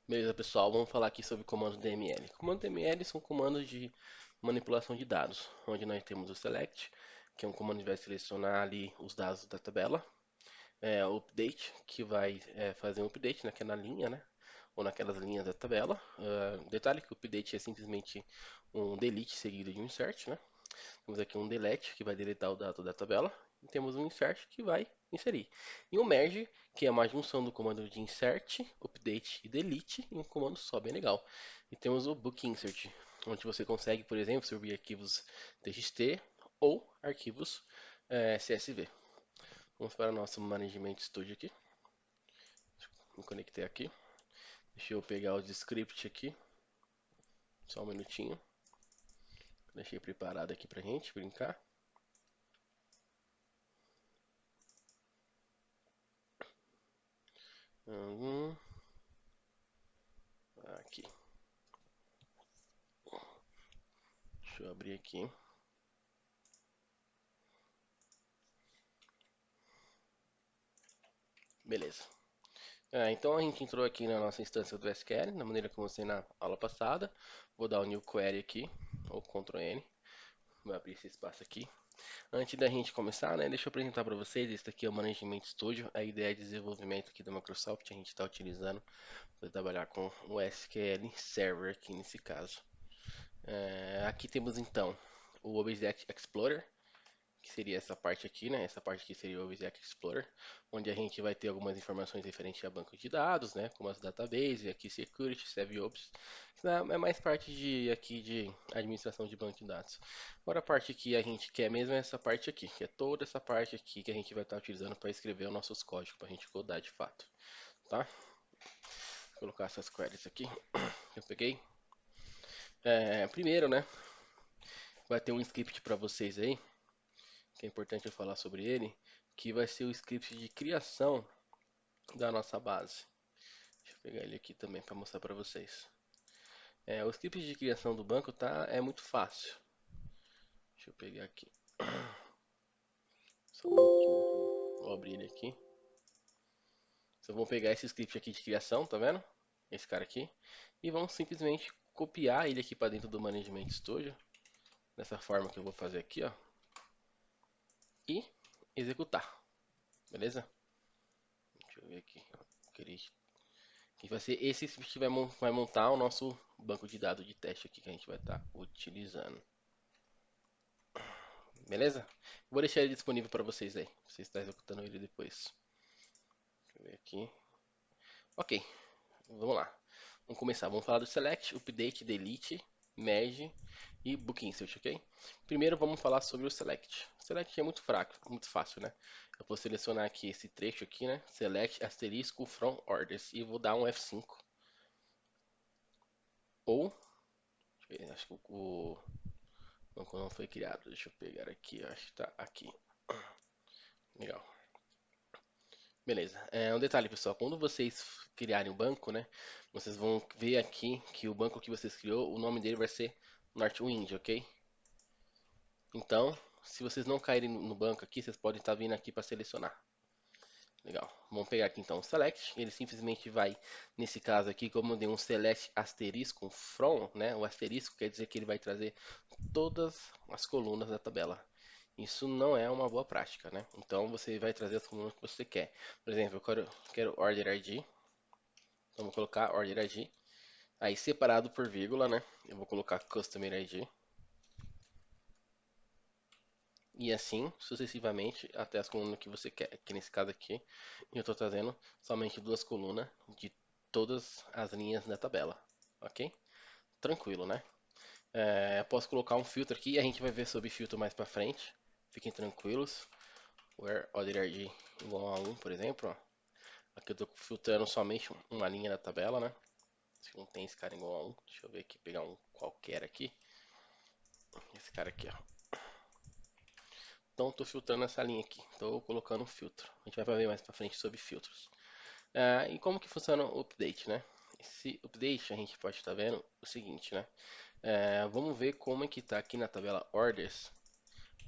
Beleza, pessoal, vamos falar aqui sobre comandos DML. Comandos DML são comandos de manipulação de dados, onde nós temos o select, que é um comando que vai selecionar ali os dados da tabela, o update, que vai fazer um update naquela linha, né? Ou naquelas linhas da tabela. Detalhe que o update é simplesmente um delete seguido de um insert, né? Temos aqui um delete, que vai deletar o dado da tabela. E temos um insert, que vai inserir. E um merge, que é uma junção do comando de insert, update e delete em um comando só, bem legal. E temos o book insert, onde você consegue, por exemplo, subir arquivos TXT ou arquivos CSV. Vamos para o nosso Management Studio aqui. Me conectei aqui. Deixa eu pegar os script aqui. Só um minutinho. Deixei preparado aqui pra gente brincar. Uhum. Aqui. Deixa eu abrir aqui. Beleza. Então a gente entrou aqui na nossa instância do SQL, da maneira como eu mostrei na aula passada. Vou dar o new query aqui, ou Ctrl N. Vou abrir esse espaço aqui. Antes da gente começar, né, deixa eu apresentar para vocês. Esse aqui é o Management Studio, a ideia de desenvolvimento aqui da Microsoft. A gente está utilizando para trabalhar com o SQL Server aqui nesse caso. Aqui temos então o Object Explorer, que seria essa parte aqui, né? Essa parte aqui seria o Object Explorer, onde a gente vai ter algumas informações referentes a banco de dados, né? Como as databases, aqui security, SevOps. Isso é mais parte de aqui de administração de banco de dados. Agora a parte que a gente quer mesmo é essa parte aqui, que é toda essa parte aqui que a gente vai estar utilizando para escrever os nossos códigos, para a gente codar de fato, tá? Vou colocar essas queries aqui. Eu peguei. Primeiro, né? Vai ter um script para vocês aí, que é importante eu falar sobre ele, que vai ser o script de criação da nossa base. Deixa eu pegar ele aqui também para mostrar para vocês. O script de criação do banco é muito fácil. Deixa eu pegar aqui. Só um minutinho. Vou abrir ele aqui. Então vamos pegar esse script aqui de criação, tá vendo? Esse cara aqui. E vamos simplesmente copiar ele aqui para dentro do Management Studio. Dessa forma que eu vou fazer aqui, ó. E executar. Beleza? Deixa eu ver aqui. Que vai ser esse script que vai montar o nosso banco de dados de teste aqui que a gente vai estar utilizando. Beleza? Vou deixar ele disponível para vocês aí. Você está executando ele depois. Deixa eu ver aqui. Ok, vamos lá. Vamos começar. Vamos falar do select, update, delete, merge e book insert, ok? Primeiro vamos falar sobre o select. O select é muito fraco, muito fácil, né? Eu vou selecionar aqui esse trecho aqui, né? Select asterisco from orders e vou dar um F5. Ou, acho que o banco não foi criado. Deixa eu pegar aqui, acho que tá aqui. Legal. Beleza. Um detalhe, pessoal, quando vocês criarem o banco, né, vocês vão ver aqui que o banco que vocês criou, o nome dele vai ser Northwind, ok? Então, se vocês não caírem no banco aqui, vocês podem estar vindo aqui para selecionar. Legal. Vamos pegar aqui então o select. Ele simplesmente vai, nesse caso aqui, como eu dei um select asterisco from, né? O asterisco quer dizer que ele vai trazer todas as colunas da tabela. Isso não é uma boa prática, né? Então você vai trazer as colunas que você quer. Por exemplo, quero order ID. Então vou colocar order ID. Aí separado por vírgula, né? Eu vou colocar customer ID. E assim sucessivamente até as colunas que você quer. Que nesse caso aqui eu estou trazendo somente duas colunas de todas as linhas da tabela. Ok? Tranquilo, né? Posso colocar um filtro aqui e a gente vai ver sobre filtro mais pra frente. Fiquem tranquilos. Where order ID igual a 1, por exemplo. Ó. Aqui eu estou filtrando somente uma linha da tabela, né? Se não tem esse cara igual a 1. Deixa eu ver aqui, pegar um qualquer aqui. Esse cara aqui, ó. Então estou filtrando essa linha aqui. Estou colocando um filtro. A gente vai ver mais pra frente sobre filtros. E como que funciona o update, né? Esse update a gente pode estar vendo o seguinte, né? Vamos ver como é que está aqui na tabela orders,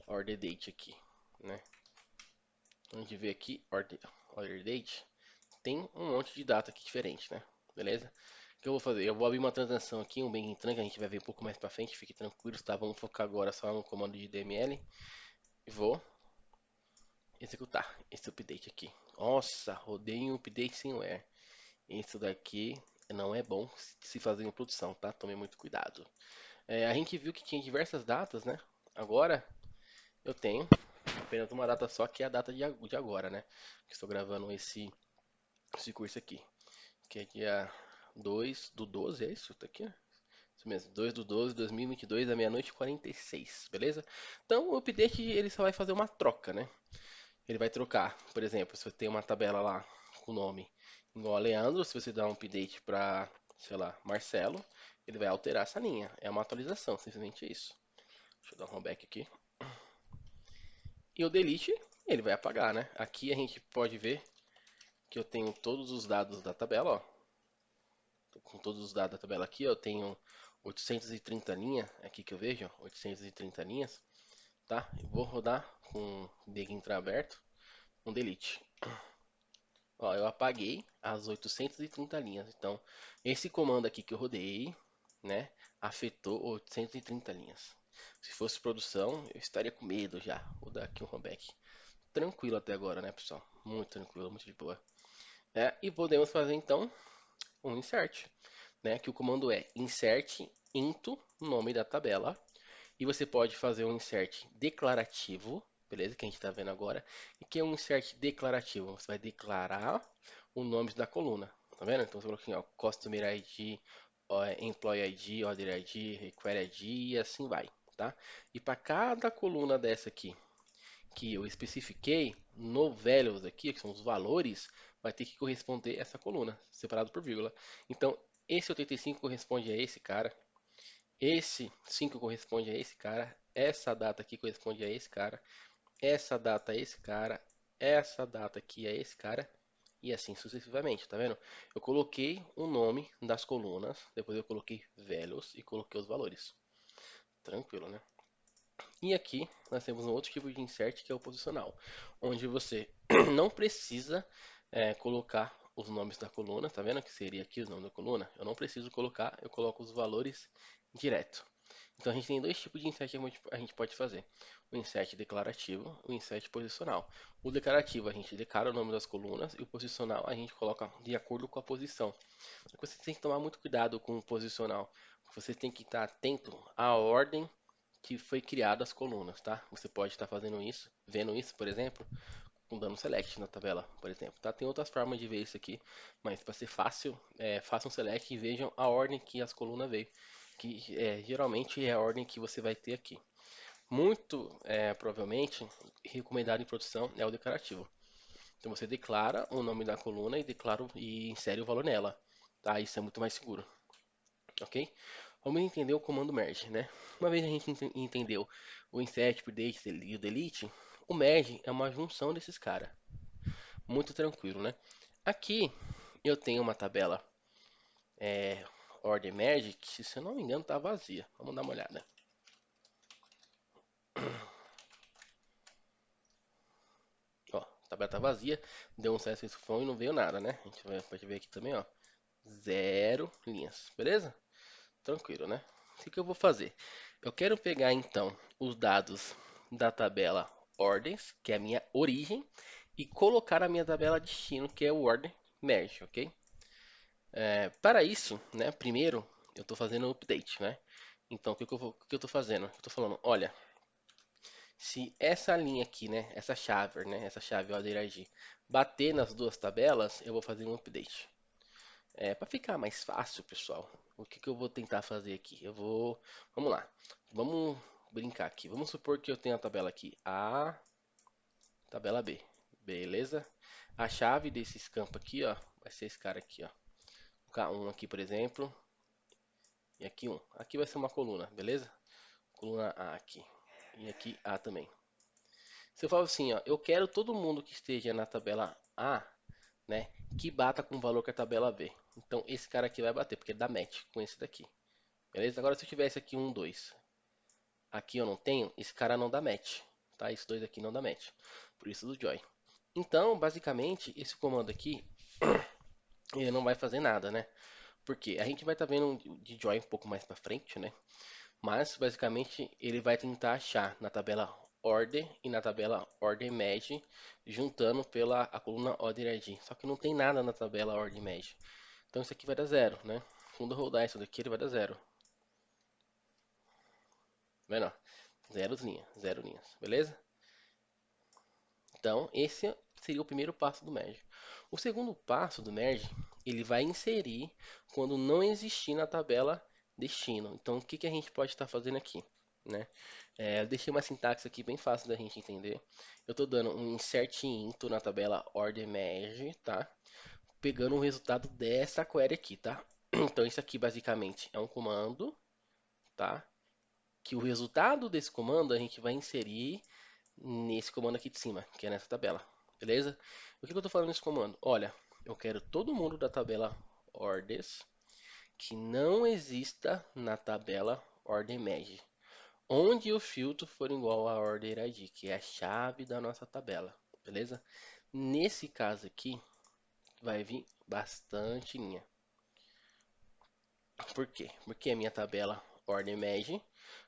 order date aqui, né? A gente vê aqui order date, tem um monte de data aqui diferente, né? Beleza? que eu vou fazer? Eu vou abrir uma transação aqui, um bank entran, que a gente vai ver um pouco mais pra frente, fique tranquilo, tá? Vamos focar agora só no comando de DML e vou executar esse update aqui. Nossa, rodei um update sem where. Isso daqui não é bom se fazer em produção, tá? Tome muito cuidado. A gente viu que tinha diversas datas, né? Agora eu tenho apenas uma data só, que é a data de agora, né? Que estou gravando esse curso aqui, que é dia 2 do 12, é isso? Tá aqui, né? Isso mesmo, 2 do 12 de 2022, à meia-noite e 46, beleza? Então o update ele só vai fazer uma troca, né? Ele vai trocar, por exemplo, se você tem uma tabela lá com o nome igual a Leandro, se você dá um update para, sei lá, Marcelo, ele vai alterar essa linha. É uma atualização, simplesmente isso. Deixa eu dar um rollback aqui. E o delete, ele vai apagar, né? Aqui a gente pode ver que eu tenho todos os dados da tabela, ó. Tô com todos os dados da tabela aqui, ó. Eu tenho 830 linhas, aqui que eu vejo, ó, 830 linhas, tá? Eu vou rodar com o Big Intro aberto, um delete. Ó, eu apaguei as 830 linhas. Então, esse comando aqui que eu rodei, né, afetou 830 linhas. Se fosse produção, eu estaria com medo já. Vou dar aqui um rollback. Tranquilo até agora, né, pessoal? Muito tranquilo, muito de boa. E podemos fazer então um insert, né? Que o comando é insert into nome da tabela. E você pode fazer um insert declarativo, beleza? Que a gente está vendo agora. E que é um insert declarativo. Você vai declarar o nome da coluna, tá vendo? Então você coloca aqui, ó, Customer ID, ó, Employee ID, Order ID, Require ID e assim vai, tá? E para cada coluna dessa aqui que eu especifiquei no values aqui, que são os valores, vai ter que corresponder essa coluna, separado por vírgula. Então, esse 85 corresponde a esse cara, esse 5 corresponde a esse cara, essa data aqui corresponde a esse cara, essa data a esse cara, essa data aqui a esse cara, e assim sucessivamente, tá vendo? Eu coloquei o nome das colunas, depois eu coloquei values e coloquei os valores. Tranquilo, né? E aqui nós temos um outro tipo de insert que é o posicional, onde você não precisa colocar os nomes da coluna, tá vendo que seria aqui os nomes da coluna? Eu não preciso colocar, eu coloco os valores direto. Então a gente tem dois tipos de insert que a gente pode fazer: o insert declarativo e o insert posicional. O declarativo a gente declara o nome das colunas e o posicional a gente coloca de acordo com a posição. Só que você tem que tomar muito cuidado com o posicional. Você tem que estar atento à ordem que foi criada as colunas, tá? Você pode estar fazendo isso, vendo isso, por exemplo, dando select na tabela, por exemplo, tá? Tem outras formas de ver isso aqui, mas para ser fácil, façam select e vejam a ordem que as colunas veio, que geralmente é a ordem que você vai ter aqui. Muito provavelmente recomendado em produção é o declarativo. Então você declara o nome da coluna e insere o valor nela, tá? Isso é muito mais seguro, ok? Vamos entender o comando merge, né? Uma vez a gente entendeu o insert, o update e o delete, o merge é uma junção desses caras. Muito tranquilo, né? Aqui eu tenho uma tabela order merge que, se eu não me engano, está vazia. Vamos dar uma olhada. Ó, a tabela tá vazia, deu um sucesso e não veio nada, né? A gente pode ver aqui também, ó, 0 linhas, beleza? Tranquilo, né? O que eu vou fazer? Eu quero pegar então os dados da tabela ordens, que é a minha origem, e colocar na minha tabela destino, que é o order merge, ok? Para isso, né, primeiro eu estou fazendo um update, né? Então o que eu estou fazendo? Eu estou falando, olha, se essa linha aqui, né, essa chave order ID, bater nas duas tabelas, eu vou fazer um update. Para ficar mais fácil, pessoal, o que eu vou tentar fazer aqui? Vamos lá, vamos brincar aqui. Vamos supor que eu tenho a tabela aqui A, tabela B, beleza? A chave desses campos aqui, ó, vai ser esse cara aqui, ó. K1 aqui, por exemplo, e aqui um. Aqui vai ser uma coluna, beleza? Coluna A aqui. E aqui A também. Se eu falo assim, ó, eu quero todo mundo que esteja na tabela A, né, que bata com o valor que a tabela B. Então esse cara aqui vai bater, porque dá match com esse daqui. Beleza? Agora se eu tivesse aqui um, 2, aqui eu não tenho, esse cara não dá match, tá? Esses dois aqui não dá match. Por isso do join. Então, basicamente, esse comando aqui, ele não vai fazer nada, né? Porque a gente vai estar vendo de join um pouco mais para frente, né? Mas basicamente ele vai tentar achar na tabela order e na tabela order merge, juntando pela a coluna order ID. Só que não tem nada na tabela order merge. Então isso aqui vai dar zero, né? Quando eu rodar isso daqui, ele vai dar zero. Tá vendo? Zero linhas, beleza? Então, esse seria o primeiro passo do merge. O segundo passo do merge, ele vai inserir quando não existir na tabela destino. Então, o que que a gente pode estar fazendo aqui, né? Eu deixei uma sintaxe aqui bem fácil da gente entender. Eu estou dando um insert into na tabela order merge, tá? Pegando o resultado dessa query aqui, tá? Então, isso aqui basicamente é um comando, tá? Que o resultado desse comando a gente vai inserir nesse comando aqui de cima, que é nessa tabela, beleza? O que eu estou falando nesse comando? Olha, eu quero todo mundo da tabela orders que não exista na tabela order merge, onde o filtro for igual a order ID, que é a chave da nossa tabela, beleza? Nesse caso aqui, vai vir bastante linha. Por quê? Porque a minha tabela order merge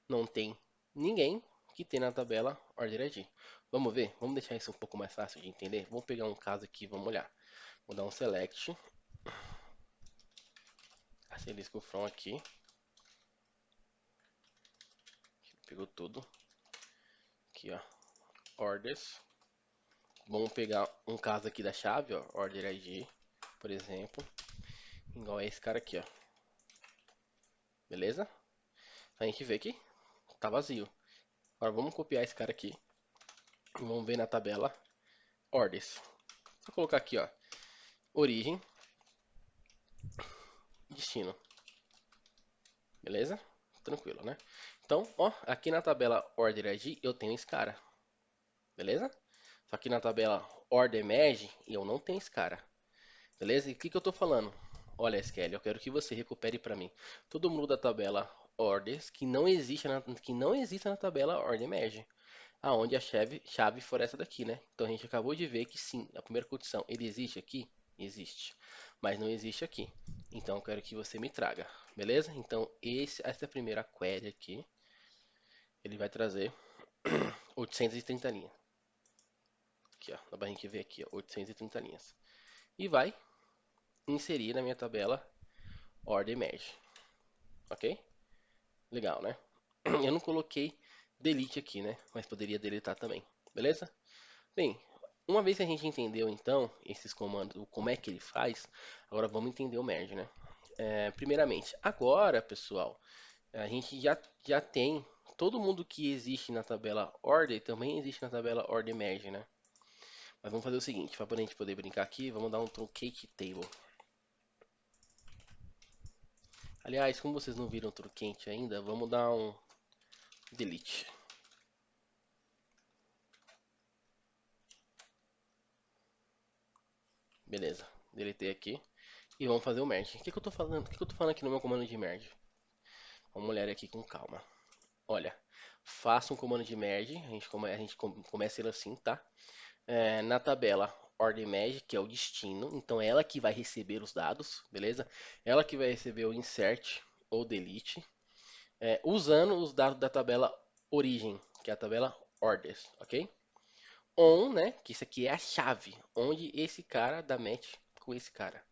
não tem ninguém que tem na tabela order ID. Vamos ver? Vamos deixar isso um pouco mais fácil de entender? Vamos pegar um caso aqui, vamos olhar. Vou dar um select, asterisco from aqui, pegou tudo. Aqui, ó, orders. Vamos pegar um caso aqui da chave, ó, order ID, por exemplo, igual a esse cara aqui, ó. Beleza? A gente vê que tá vazio. Agora vamos copiar esse cara aqui e vamos ver na tabela orders. Vou colocar aqui, ó, origem, destino. Beleza? Tranquilo, né? Então, ó, aqui na tabela order ID eu tenho esse cara. Beleza? Só que na tabela order merge eu não tenho esse cara. Beleza? E o que que eu tô falando? Olha, SQL, eu quero que você recupere para mim todo mundo da tabela orders que não existe na tabela order merge, aonde a chave for essa daqui, né? Então a gente acabou de ver que sim, a primeira condição, ele existe aqui? Existe, mas não existe aqui. Então eu quero que você me traga, beleza? Então essa é a primeira query aqui, ele vai trazer 830 linhas. Aqui, ó, dá pra gente ver aqui, ó, 830 linhas. E vai inserir na minha tabela order merge, ok? Legal, né? Eu não coloquei delete aqui, né? Mas poderia deletar também, beleza? Bem, uma vez que a gente entendeu então esses comandos, como é que ele faz, agora vamos entender o merge, né? Primeiramente, agora, pessoal, a gente já tem todo mundo que existe na tabela order também existe na tabela order merge, né? Mas vamos fazer o seguinte, para a gente poder brincar aqui, vamos dar um truncate table. Aliás, como vocês não viram truncate ainda, vamos dar um delete. Beleza, deletei aqui. E vamos fazer o merge. O que que eu tô falando? O que que eu tô falando aqui no meu comando de merge? Vamos olhar aqui com calma. Olha, faça um comando de merge. A gente começa ele assim, tá? Na tabela order merge, que é o destino. Então é ela que vai receber os dados, beleza? Ela que vai receber o insert ou delete. Usando os dados da tabela origem, que é a tabela orders, ok? On, né? Que isso aqui é a chave, onde esse cara dá match com esse cara.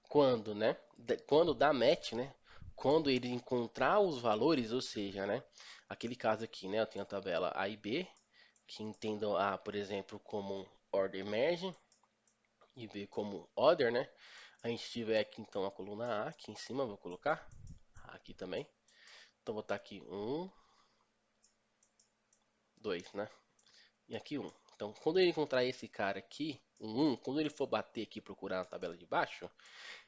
Quando, né? Quando dá match, né? Quando ele encontrar os valores, ou seja, né? Aquele caso aqui, né? Eu tenho a tabela A e B, que entendam A, por exemplo, como order merge e B como order, né? A gente tiver aqui então a coluna A aqui em cima, vou colocar aqui também. Então vou botar aqui 1, 2, né? E aqui 1. Então, quando ele encontrar esse cara aqui, um 1, quando ele for bater aqui e procurar na tabela de baixo,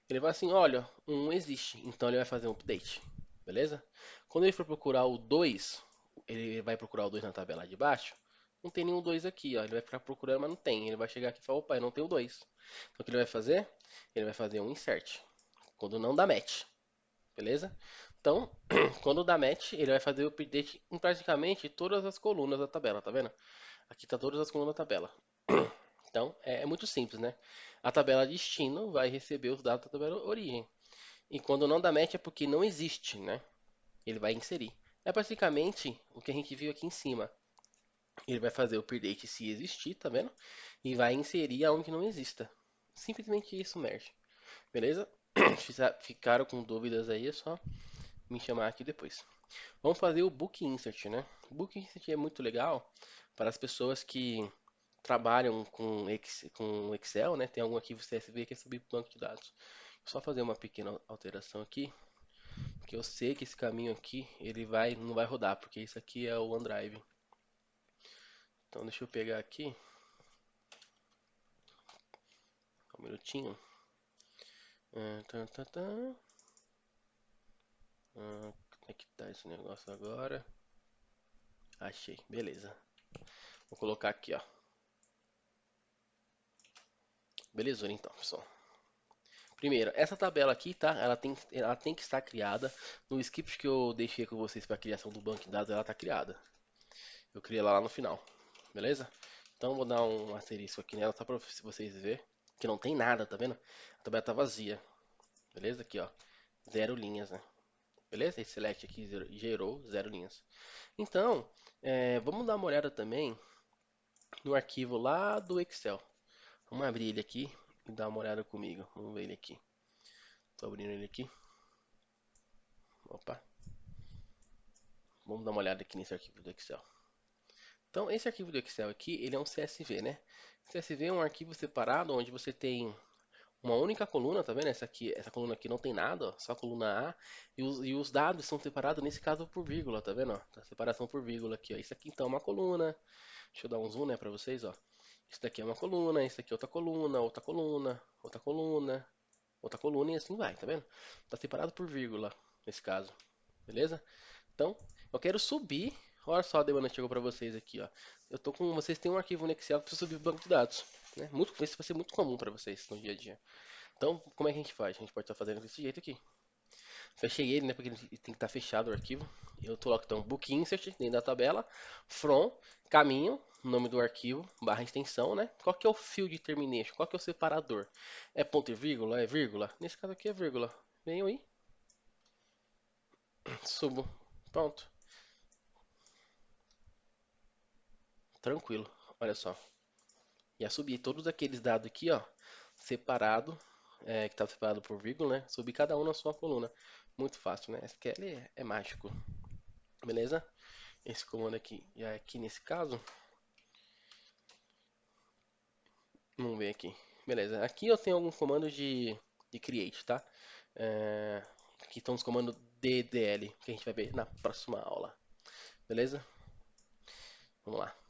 ele vai assim, olha, um existe, então ele vai fazer um update, beleza? Quando ele for procurar o 2, ele vai procurar o 2 na tabela de baixo, não tem nenhum 2 aqui, ó, ele vai ficar procurando, mas não tem, ele vai chegar aqui e falar, opa, eu não tenho 2. Então o que ele vai fazer? Ele vai fazer um insert, quando não dá match, beleza? Então, quando dá match, ele vai fazer o update em praticamente todas as colunas da tabela, tá vendo? Aqui tá todas as colunas da tabela. Então, é muito simples, né? A tabela destino vai receber os dados da tabela origem. E quando não dá match é porque não existe, né? Ele vai inserir. É basicamente o que a gente viu aqui em cima. Ele vai fazer o update se existir, tá vendo? E vai inserir aonde não exista. Simplesmente isso, merge. Beleza? Ficaram com dúvidas aí, é só me chamar aqui depois. Vamos fazer o Book Insert, né? O Book Insert é muito legal para as pessoas que trabalham com Excel, né? Tem algum arquivo CSV que é subir para o banco de dados. Só fazer uma pequena alteração aqui, porque eu sei que esse caminho aqui não vai rodar, porque isso aqui é o OneDrive. Então deixa eu pegar aqui, um minutinho. Tá, tá, tá. Como é que tá esse negócio agora? Achei, beleza. Vou colocar aqui, ó. Beleza, então, pessoal. Primeiro, essa tabela aqui, tá? Ela tem que estar criada. No script que eu deixei com vocês para a criação do banco de dados, ela está criada. Eu criei ela lá no final, beleza? Então vou dar um asterisco aqui nela só para vocês verem que não tem nada, tá vendo? A tabela tá vazia, beleza? Aqui, ó, zero linhas, né? Beleza? Esse select aqui gerou zero linhas. Então, vamos dar uma olhada também no arquivo lá do Excel. Vamos abrir ele aqui e dar uma olhada comigo. Vamos ver ele aqui. Tô abrindo ele aqui. Opa. Vamos dar uma olhada aqui nesse arquivo do Excel. Então, esse arquivo do Excel aqui, ele é um CSV, né? CSV é um arquivo separado onde você tem uma única coluna, tá vendo? Essa coluna aqui não tem nada, ó, só a coluna A. E os dados são separados, nesse caso, por vírgula, tá vendo? Ó? Tá separação por vírgula aqui, ó. Isso aqui então é uma coluna. Deixa eu dar um zoom, né, pra vocês, ó. Isso daqui é uma coluna, isso aqui é outra coluna, outra coluna, outra coluna, outra coluna e assim vai, tá vendo? Tá separado por vírgula, nesse caso, beleza? Então, eu quero subir. Olha só a demanda que chegou para vocês aqui, ó. Vocês têm um arquivo no Excel para subir para o banco de dados, né? Isso vai ser muito comum para vocês no dia a dia. Então, como é que a gente faz? A gente pode estar fazendo desse jeito aqui. Fechei ele, né? Porque ele tem que estar fechado o arquivo. Eu coloco então book insert dentro da tabela, from, caminho, nome do arquivo, barra extensão, né? Qual que é o field termination? Qual que é o separador? É ponto e vírgula? É vírgula? Nesse caso aqui é vírgula. Venho aí, subo. Pronto. Tranquilo. Olha só. Já subi todos aqueles dados aqui, ó, separado, que estava separado por vírgula, né? Subi cada um na sua coluna. Muito fácil, né? SQL é mágico, beleza? Esse comando aqui, já aqui nesse caso, vamos ver aqui. Beleza, aqui eu tenho alguns comandos de create, tá? Aqui estão os comandos DDL, que a gente vai ver na próxima aula, beleza? Vamos lá.